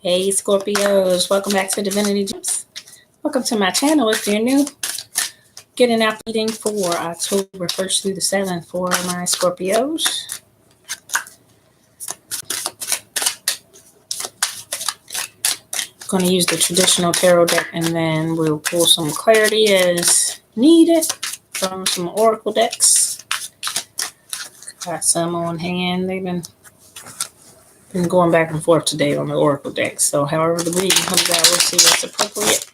Hey Scorpios, welcome back to Divinity Gems. Welcome to my channel. If you're new, getting out reading for October 1st through the 7th for my Scorpios. Going to use the traditional tarot deck and then we'll pull some clarity as needed from some oracle decks. Got some on hand. They've been going back and forth today on the oracle decks. So however the reading comes out, we'll see what's appropriate.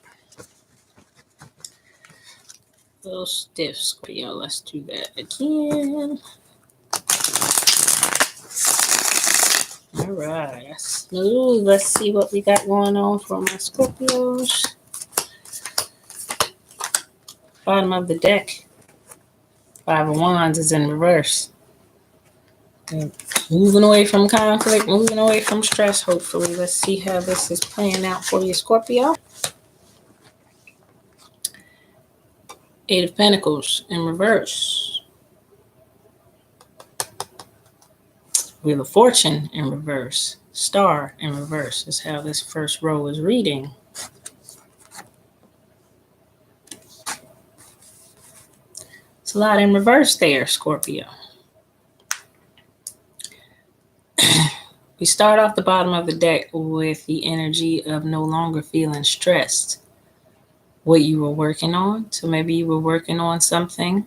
A little stiff, Scorpio. Let's do that again. All right, smooth. Let's see what we got going on for my Scorpios. Bottom of the deck, 5 of Wands is in reverse. Moving away from conflict, moving away from stress, hopefully. Let's see how this is playing out for you, Scorpio. 8 of Pentacles in reverse. Wheel of Fortune in reverse. Star in reverse is how this first row is reading. It's a lot in reverse there, Scorpio. We start off the bottom of the deck with the energy of no longer feeling stressed. What you were working on. So maybe you were working on something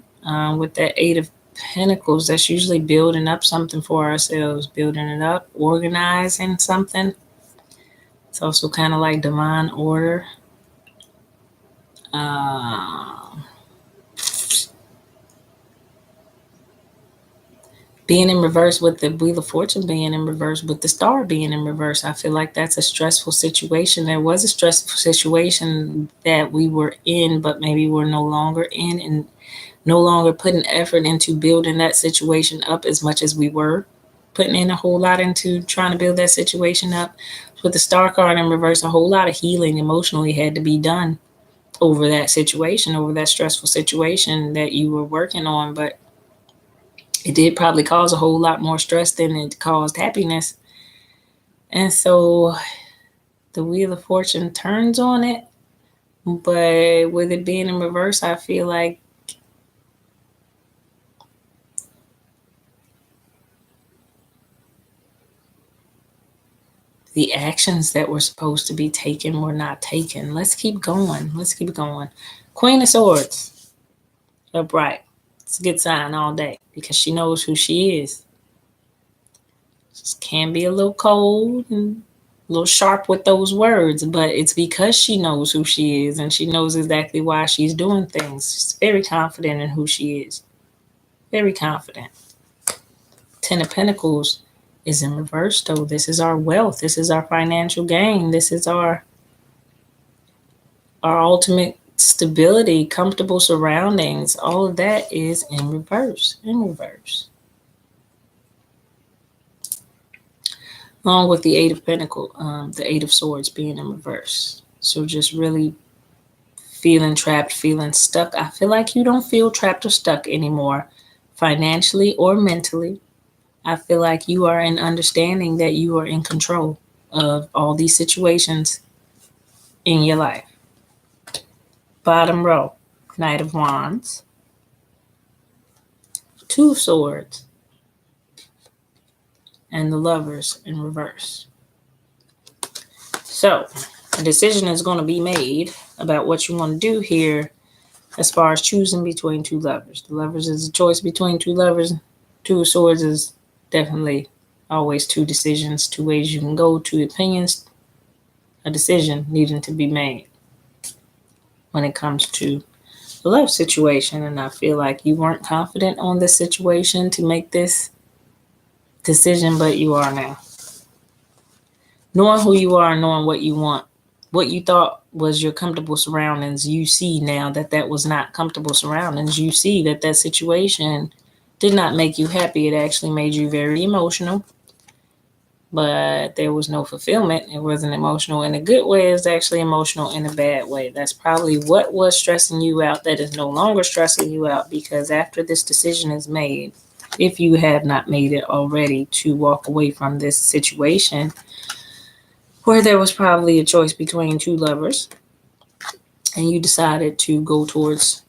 with that 8 of Pentacles. That's usually building up something for ourselves, building it up, organizing something. It's also kind of like divine order. Being in reverse with the Wheel of Fortune being in reverse, with the Star being in reverse, I feel like that's a stressful situation. There was a stressful situation that we were in, but maybe we're no longer in and no longer putting effort into building that situation up as much as we were putting in a whole lot into trying to build that situation up. With the Star card in reverse, a whole lot of healing emotionally had to be done over that situation, over that stressful situation that you were working on, but it did probably cause a whole lot more stress than it caused happiness. And so the Wheel of Fortune turns on it, but with it being in reverse, I feel like the actions that were supposed to be taken were not taken. Let's keep going. Let's keep going. Queen of Swords, upright. It's a good sign all day because she knows who she is. Just can be a little cold and a little sharp with those words, but it's because she knows who she is and she knows exactly why she's doing things. She's very confident in who she is. Very confident. 10 of Pentacles is in reverse, though. This is our wealth. This is our financial gain. This is our ultimate stability, comfortable surroundings. All of that is in reverse. In reverse. Along with the 8 of Pentacles, the 8 of Swords being in reverse. So just really feeling trapped, feeling stuck. I feel like you don't feel trapped or stuck anymore, financially or mentally. I feel like you are in understanding that you are in control of all these situations in your life. Bottom row, Knight of Wands, 2 of Swords, and the Lovers in reverse. So a decision is going to be made about what you want to do here as far as choosing between 2 lovers. The Lovers is a choice between 2 lovers. 2 of Swords is definitely always 2 decisions, 2 ways you can go, 2 opinions, a decision needing to be made when it comes to the love situation. And I feel like you weren't confident on this situation to make this decision, but you are now. Knowing who you are, knowing what you want, what you thought was your comfortable surroundings, you see now that that was not comfortable surroundings. You see that that situation did not make you happy. It actually made you very emotional, but there was no fulfillment. It wasn't emotional in a good way. It's actually emotional in a bad way. That's probably what was stressing you out that is no longer stressing you out, because after this decision is made, if you have not made it already, to walk away from this situation, where there was probably a choice between two lovers, and you decided to go towards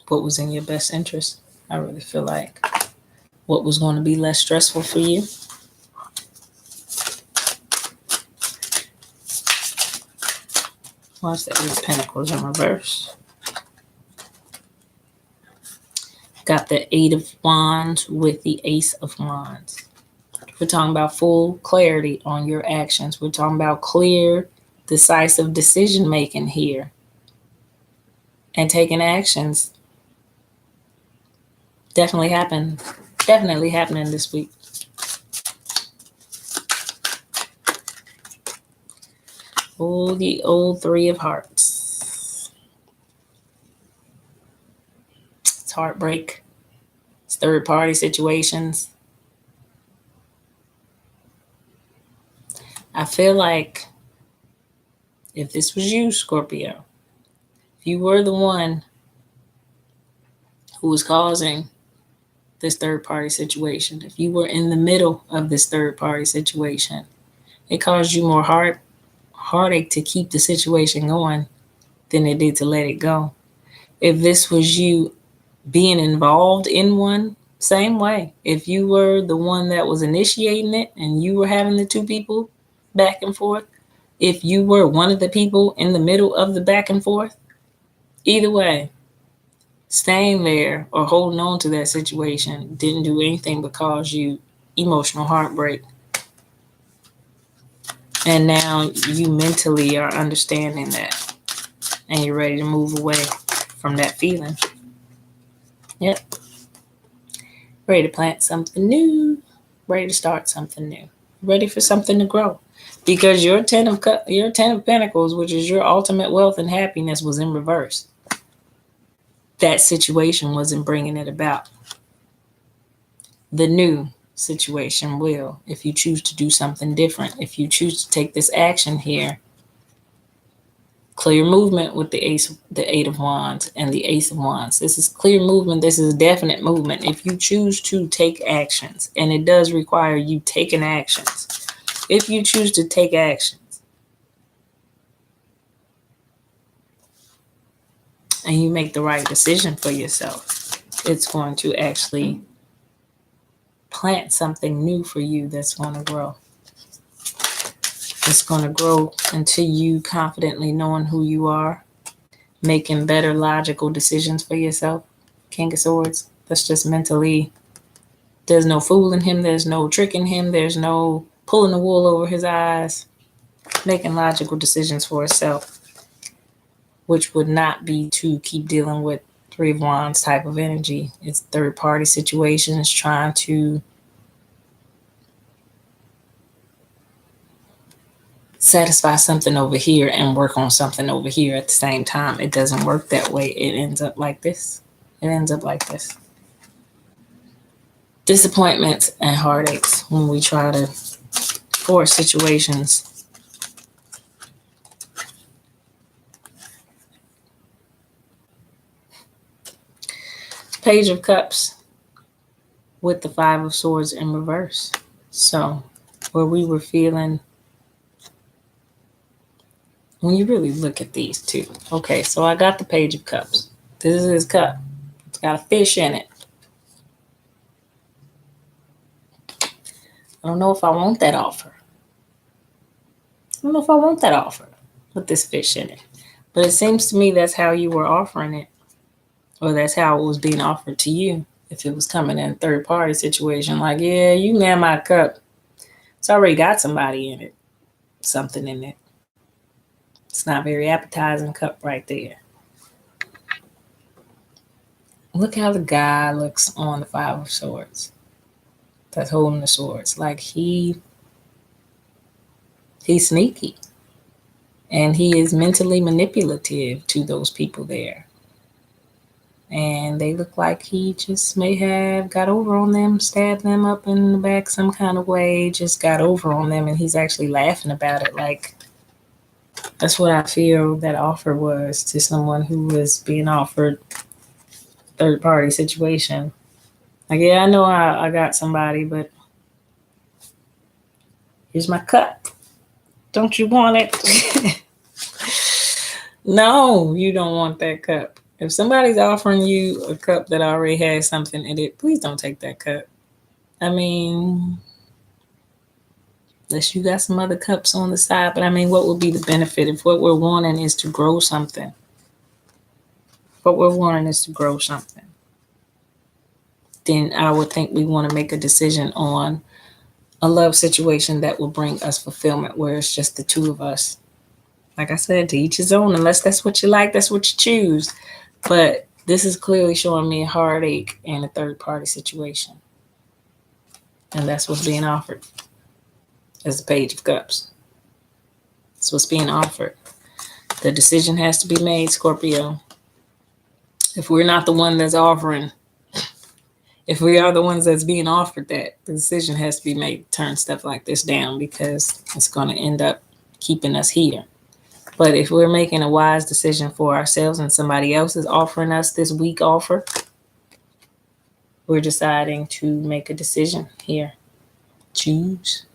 what was in your best interest. I really feel like what was going to be less stressful for you. Watch the Eight of Pentacles in reverse. Got the Eight of Wands with the Ace of Wands. We're talking about full clarity on your actions. We're talking about clear, decisive decision making here. And taking actions definitely happening this week. Oh, the old Three of Hearts. It's heartbreak. It's third party situations. I feel like if this was you, Scorpio, if you were the one who was causing this third party situation, if you were in the middle of this third party situation, it caused you more heartache to keep the situation going than it did to let it go. If this was you being involved in one, same way. If you were the one that was initiating it and you were having the two people back and forth, if you were one of the people in the middle of the back and forth, either way, staying there or holding on to that situation didn't do anything but cause you emotional heartbreak. And now you mentally are understanding that and you're ready to move away from that feeling. Yep. Ready to plant something new. Ready to start something new. Ready for something to grow. Because your Ten of Pentacles, which is your ultimate wealth and happiness, was in reverse. That situation wasn't bringing it about. The new situation will, if you choose to do something different. If you choose to take this action here. Clear movement with the Eight of Wands and the Ace of Wands. This is clear movement. This is definite movement. If you choose to take actions, and it does require you taking actions. If you choose to take actions and you make the right decision for yourself, it's going to actually plant something new for you that's going to grow. It's going to grow into you confidently knowing who you are, making better logical decisions for yourself. King of Swords. That's just mentally. There's no fooling him. There's no tricking him. There's no pulling the wool over his eyes. Making logical decisions for himself, which would not be to keep dealing with Three of Wands type of energy. It's third party situations, trying to satisfy something over here and work on something over here at the same time. It doesn't work that way. It ends up like this. Disappointments and heartaches when we try to force situations. Page of Cups with the Five of Swords in reverse. So where we were feeling, when you really look at these two. Okay, so I got the Page of Cups. This is his cup. It's got a fish in it. I don't know if I want that offer. With this fish in it. But it seems to me that's how you were offering it. Or that's how it was being offered to you. If it was coming in a third party situation. Like, yeah, you man my cup. It's already got somebody in it. Something in it. It's not very appetizing cup right there. Look how the guy looks on the Five of Swords. That's holding the swords. Like he's sneaky. And he is mentally manipulative to those people there. And they look like he just may have got over on them, stabbed them up in the back some kind of way, just got over on them. And he's actually laughing about it. Like, that's what I feel that offer was to someone who was being offered third party situation. Like, yeah, I know I got somebody, but Here's my cup. Don't you want it? No, you don't want that cup. If somebody's offering you a cup that already has something in it, please don't take that cup. I mean, unless you got some other cups on the side, but I mean, what would be the benefit if what we're wanting is to grow something? What we're wanting is to grow something. Then I would think we want to make a decision on a love situation that will bring us fulfillment, where it's just the two of us. Like I said, to each his own. Unless that's what you like, that's what you choose. But this is clearly showing me a heartache and a third party situation. And that's what's being offered as the Page of Cups. That's what's being offered. The decision has to be made, Scorpio. If we're not the one that's offering, if we are the ones that's being offered that, the decision has to be made to turn stuff like this down, because it's going to end up keeping us here. But if we're making a wise decision for ourselves and somebody else is offering us this weak offer, we're deciding to make a decision here. Choose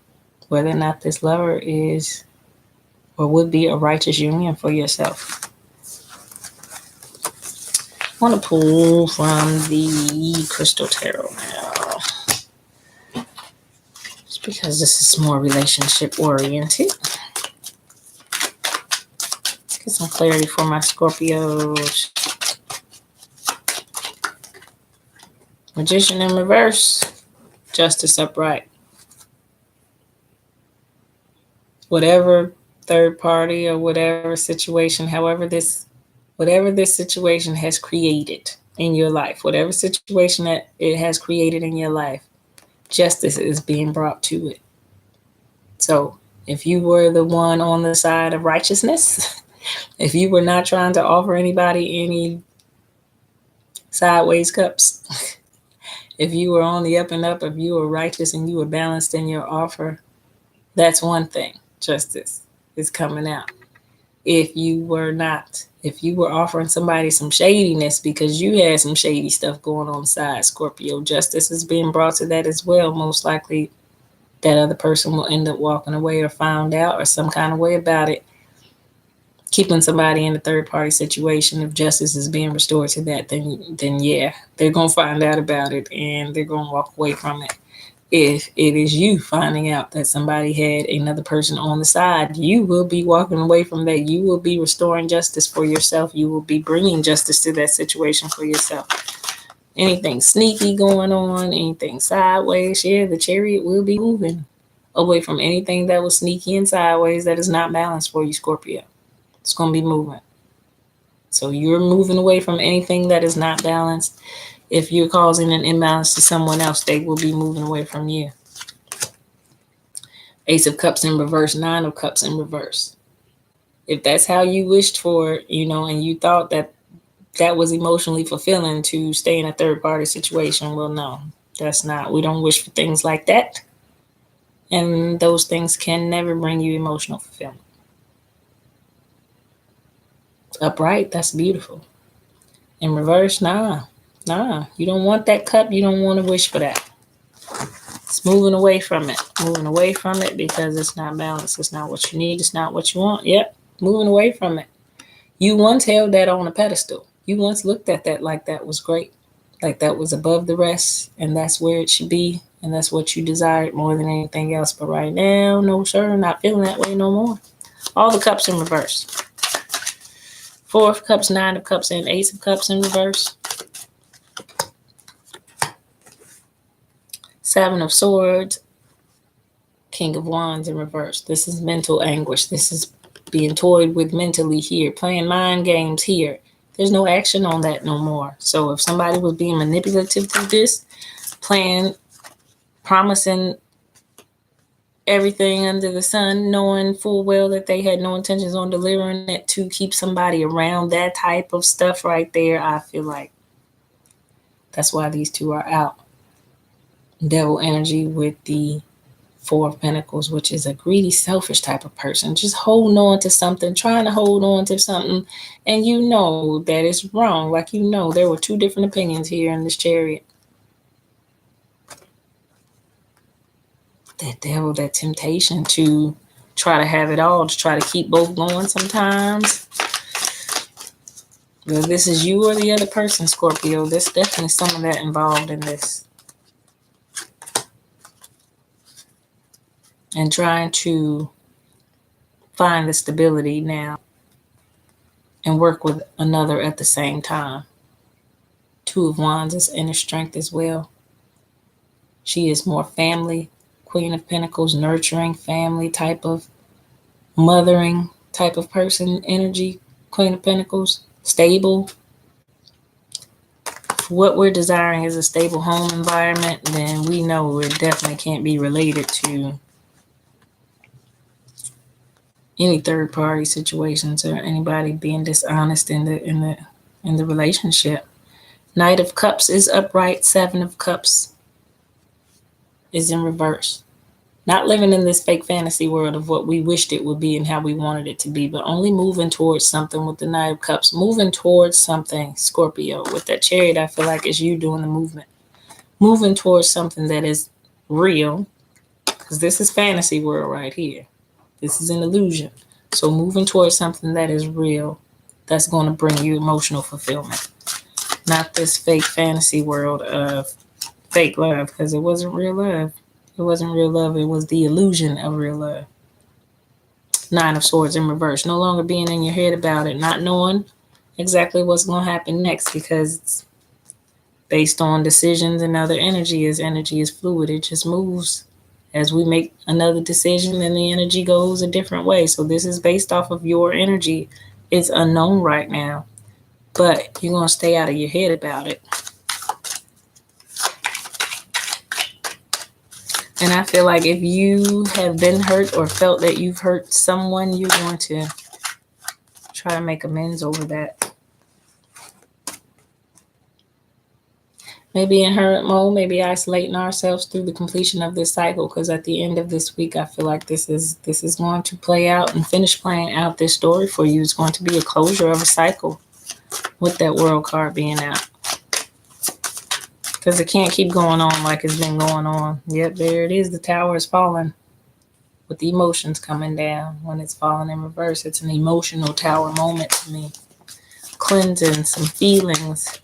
whether or not this lover is or would be a righteous union for yourself. I want to pull from the Crystal Tarot now, just because this is more relationship oriented. Get some clarity for my Scorpios. Magician in reverse, Justice upright. Whatever third party or whatever situation, whatever this situation has created in your life, whatever situation that it has created in your life, justice is being brought to it. So if you were the one on the side of righteousness, if you were not trying to offer anybody any sideways cups, if you were on the up and up, if you were righteous and you were balanced in your offer, that's one thing. Justice is coming out. If you were not, if you were offering somebody some shadiness because you had some shady stuff going on the side, Scorpio, justice is being brought to that as well. Most likely that other person will end up walking away or found out or some kind of way about it. Keeping somebody in a third party situation, if justice is being restored to that, then yeah, they're going to find out about it and they're going to walk away from it. If it is you finding out that somebody had another person on the side, you will be walking away from that. You will be restoring justice for yourself. You will be bringing justice to that situation for yourself. Anything sneaky going on, anything sideways, yeah, the Chariot will be moving away from anything that was sneaky and sideways that is not balanced for you, Scorpio. It's going to be moving. So you're moving away from anything that is not balanced. If you're causing an imbalance to someone else, they will be moving away from you. Ace of Cups in reverse, Nine of Cups in reverse. If that's how you wished for, and you thought that was emotionally fulfilling to stay in a third party situation, well, no, that's not. We don't wish for things like that. And those things can never bring you emotional fulfillment. Upright, that's beautiful. In reverse, nah, you don't want that cup. You don't want to wish for that. It's moving away from it because it's not balanced. It's not what you need. It's not what you want. Yep, moving away from it. You once held that on a pedestal. You once looked at that like that was great, like that was above the rest, and that's where it should be, and that's what you desired more than anything else. But right now, no sir, not feeling that way no more. All the cups in reverse. Four of Cups, Nine of Cups, and Ace of Cups in reverse. Seven of Swords, King of Wands in reverse. This is mental anguish. This is being toyed with mentally here, playing mind games here. There's no action on that no more. So if somebody was being manipulative through this, promising everything under the sun, knowing full well that they had no intentions on delivering it to keep somebody around, that type of stuff right there, I feel like that's why these two are out. Devil energy with the Four of Pentacles, which is a greedy, selfish type of person, just holding on to something, trying to hold on to something, and you know that it's wrong. Like, there were two different opinions here in this Chariot. that devil, that temptation to try to have it all, to try to keep both going sometimes. Whether this is you or the other person, Scorpio, there's definitely some of that involved in this. And trying to find the stability now and work with another at the same time. Two of Wands is inner strength as well. She is more family, Queen of Pentacles, nurturing, family type of mothering type of person, energy, Queen of Pentacles, stable. If what we're desiring is a stable home environment, then we know it definitely can't be related to any third party situations or anybody being dishonest in the relationship. Knight of Cups is upright. Seven of Cups is in reverse. Not living in this fake fantasy world of what we wished it would be and how we wanted it to be, but only moving towards something with the Knight of Cups. Moving towards something, Scorpio. With that Chariot, I feel like it's you doing the movement. Moving towards something that is real, because this is fantasy world right here. This is an illusion. So moving towards something that is real, that's going to bring you emotional fulfillment. Not this fake fantasy world of fake love, because it wasn't real love. It wasn't real love. It was the illusion of real love. Nine of Swords in reverse. No longer being in your head about it, not knowing exactly what's going to happen next, because it's based on decisions and other energy. As energy is fluid, it just moves. As we make another decision, then the energy goes a different way. So this is based off of your energy. It's unknown right now, but you're going to stay out of your head about it. And I feel like if you have been hurt or felt that you've hurt someone, you're going to try to make amends over that. Maybe in hurt mode, maybe isolating ourselves through the completion of this cycle, because at the end of this week, I feel like this is going to play out and finish playing out this story for you. It's going to be a closure of a cycle with that World card being out. Because it can't keep going on like it's been going on. Yep, there it is. The tower is falling with the emotions coming down. When it's falling in reverse, it's an emotional tower moment to me. Cleansing some feelings,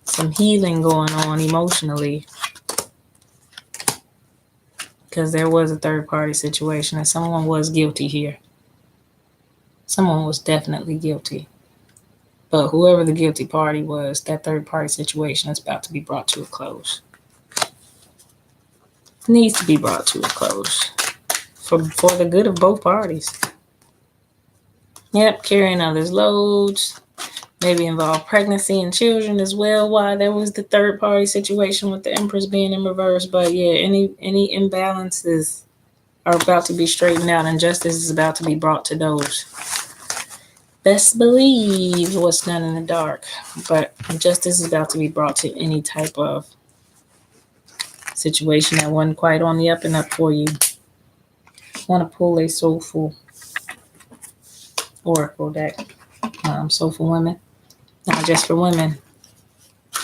some healing going on emotionally. Because there was a third party situation and someone was guilty here. Someone was definitely guilty. But whoever the guilty party was, that third party situation is about to be brought to a close. It needs to be brought to a close for the good of both parties. Yep, carrying others' loads. Maybe involve pregnancy and children as well. Why there was the third party situation with the Empress being in reverse. But yeah, any imbalances are about to be straightened out, and justice is about to be brought to those. Best believe what's done in the dark, but justice is about to be brought to any type of situation that wasn't quite on the up and up for you. I want to pull a soulful oracle deck, soulful women, not just for women.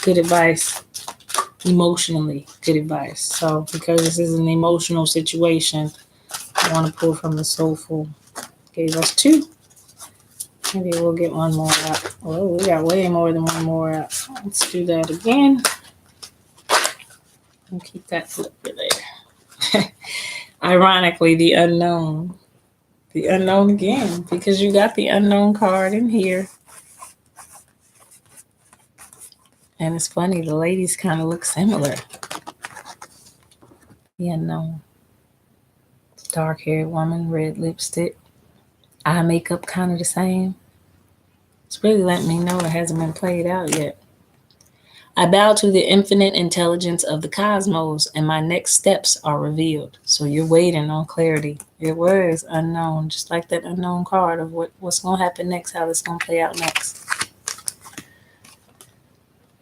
Good advice, emotionally good advice. So because this is an emotional situation, I want to pull from the soulful. Gave us two. Maybe we'll get one more out. Oh, we got way more than one more out. Let's do that again. And keep that flipper there. Ironically, the unknown. The unknown again, because you got the unknown card in here. And it's funny, the ladies kind of look similar. The unknown. Dark-haired woman, red lipstick. Eye makeup kind of the same. It's really letting me know it hasn't been played out yet. I bow to the infinite intelligence of the cosmos, and my next steps are revealed. So you're waiting on clarity. It was unknown, just like that unknown card of what's going to happen next, how it's going to play out next.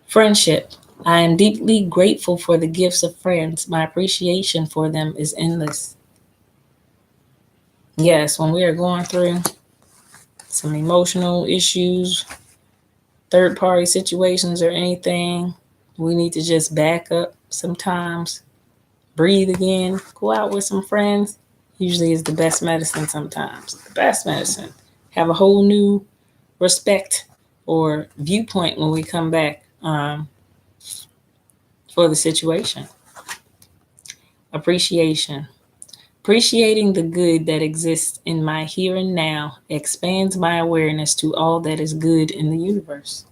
Friendship. I am deeply grateful for the gifts of friends. My appreciation for them is endless. Yes, when we are going through some emotional issues, third party situations or anything, we need to just back up sometimes, breathe again, go out with some friends. Usually is the best medicine sometimes. The best medicine. Have a whole new respect or viewpoint when we come back for the situation. Appreciation. Appreciating the good that exists in my here and now expands my awareness to all that is good in the universe.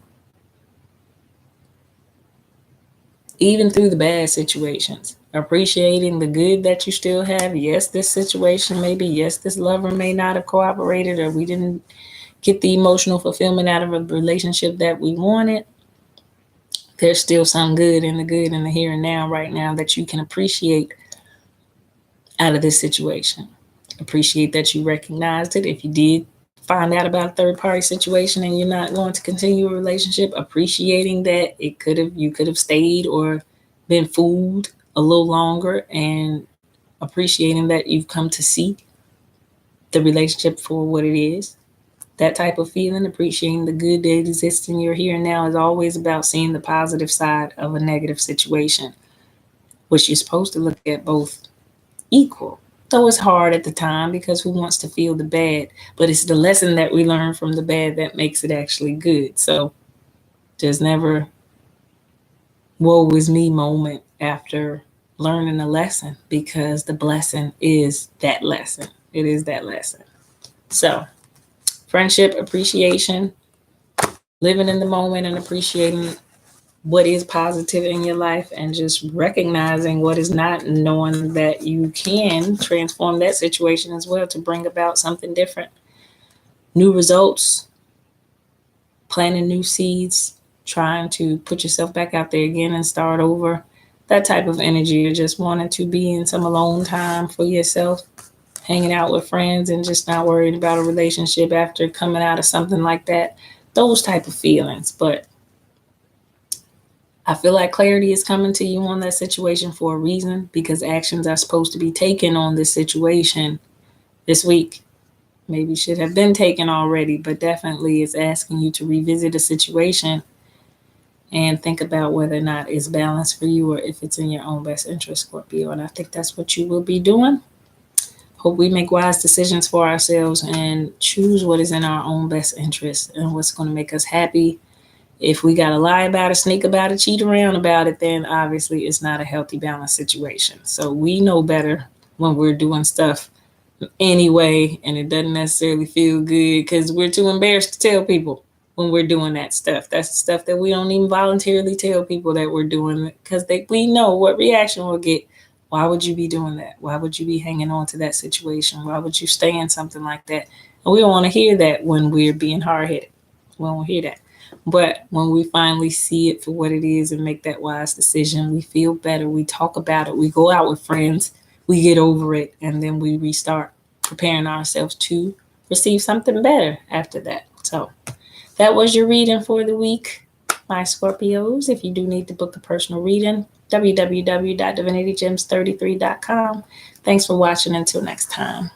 Even through the bad situations, appreciating the good that you still have. Yes, this situation maybe, yes, this lover may not have cooperated, or we didn't get the emotional fulfillment out of a relationship that we wanted. There's still some good in the here and now right now that you can appreciate out of this situation. Appreciate that you recognized it. If you did find out about a third party situation and you're not going to continue a relationship, appreciating that you could have stayed or been fooled a little longer, and appreciating that you've come to see the relationship for what it is. That type of feeling, appreciating the good that exists in your here and now, is always about seeing the positive side of a negative situation, which you're supposed to look at both equal. Though it's hard at the time, because who wants to feel the bad? But it's the lesson that we learn from the bad that makes it actually good. So there's never woe is me moment after learning a lesson, because the blessing is that lesson. It is that lesson. So friendship, appreciation, living in the moment and appreciating what is positive in your life, and just recognizing what is not, and knowing that you can transform that situation as well to bring about something different, new results, planting new seeds, trying to put yourself back out there again and start over. That type of energy, you're just wanting to be in some alone time for yourself, hanging out with friends and just not worried about a relationship after coming out of something like that. Those type of feelings. But I feel like clarity is coming to you on that situation for a reason, because actions are supposed to be taken on this situation this week. Maybe should have been taken already, but definitely is asking you to revisit a situation and think about whether or not it's balanced for you, or if it's in your own best interest, Scorpio. And I think that's what you will be doing. Hope we make wise decisions for ourselves and choose what is in our own best interest and what's going to make us happy. If we got to lie about it, sneak about it, cheat around about it, then obviously it's not a healthy, balanced situation. So we know better when we're doing stuff anyway, and it doesn't necessarily feel good because we're too embarrassed to tell people when we're doing that stuff. That's the stuff that we don't even voluntarily tell people that we're doing, because we know what reaction we'll get. Why would you be doing that? Why would you be hanging on to that situation? Why would you stay in something like that? And we don't want to hear that when we're being hard-headed. We don't hear that. But when we finally see it for what it is and make that wise decision, we feel better. We talk about it. We go out with friends. We get over it. And then we restart preparing ourselves to receive something better after that. So that was your reading for the week, my Scorpios. If you do need to book a personal reading, www.divinitygems33.com. Thanks for watching. Until next time.